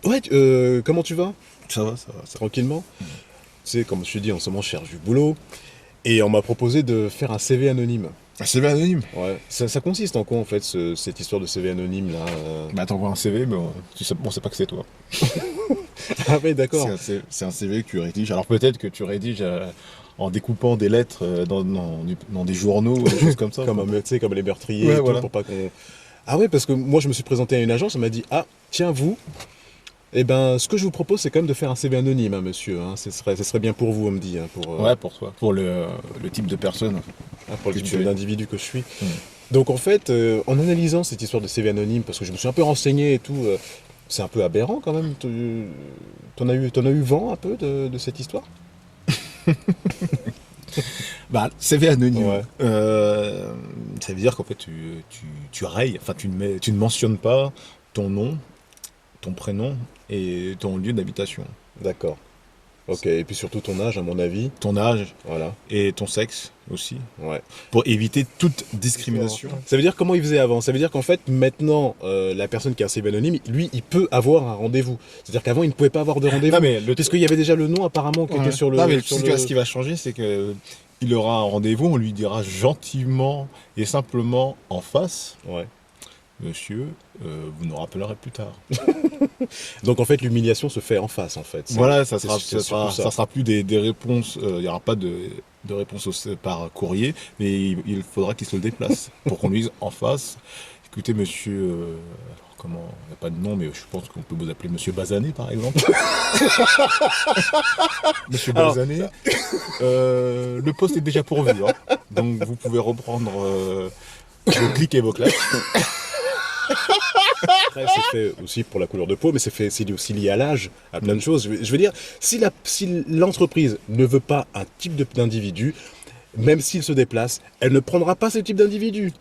Ouais, comment tu vas? Ça va, ça va, ça va. Tranquillement? Tu sais, comme je te dis, en ce moment, je cherche du boulot. Et on m'a proposé de faire un CV anonyme. Un CV anonyme? Ouais. Ça consiste en quoi, en fait, cette histoire de CV anonyme, là Bah t'envoies un CV, mais on sait pas que c'est toi. Ah ouais, d'accord. C'est un CV que tu rédiges. Alors peut-être que tu rédiges en découpant des lettres dans des journaux ou des choses comme ça, Comme, quoi. tu sais, comme les meurtriers Ouais, et tout, voilà. pour pas qu'on... Ah ouais, parce que moi, je me suis présenté à une agence, on m'a dit, ah, tiens, vous, eh ben, ce que je vous propose, c'est quand même de faire un CV anonyme, hein, monsieur. Hein. Ce serait bien pour vous, on me dit, hein, Ouais, pour toi. Pour le type de personne pour le que type tu es. d'individu que je suis. Hmm. Donc en fait, en analysant cette histoire de CV anonyme, parce que je me suis un peu renseigné et tout, c'est un peu aberrant quand même. T'en as eu vent un peu de cette histoire? Bah, CV anonyme. Ouais. Ça veut dire qu'en fait, tu rayes, enfin, tu ne mentionnes pas ton nom, ton prénom et ton lieu d'habitation. D'accord. Ok. Et puis surtout ton âge, à mon avis. Ton âge Voilà. et ton sexe aussi. Ouais. Pour éviter toute discrimination. Ça veut dire comment il faisait avant? Ça veut dire qu'en fait, maintenant, la personne qui a un CV anonyme, lui, il peut avoir un rendez-vous. C'est-à-dire qu'avant, il ne pouvait pas avoir de rendez-vous. Non, mais le, Puisqu'il y avait déjà le nom apparemment qui était Ouais. sur Non, mais le. Sur ce qui va changer, c'est que il aura un rendez-vous, on lui dira gentiment et simplement en face, Ouais. monsieur, vous nous rappellerez plus tard. Donc en fait, l'humiliation se fait en face, en fait. Voilà, C'est surtout ça. ça sera plus des réponses, il n'y aura pas de réponse par courrier, mais il faudra qu'il se le déplace pour qu'on lui dise en face, écoutez monsieur, alors comment, il n'y a pas de nom, mais je pense qu'on peut vous appeler monsieur Bazané par exemple. Monsieur Alors, Bazané, le poste est déjà pourvu, hein. Donc vous pouvez reprendre vos clics et vos claques. après, c'est fait aussi pour la couleur de peau, mais c'est aussi lié à l'âge, à plein de choses. Je veux dire, si l'entreprise ne veut pas un type d'individu, même s'il se déplace, elle ne prendra pas ce type d'individu.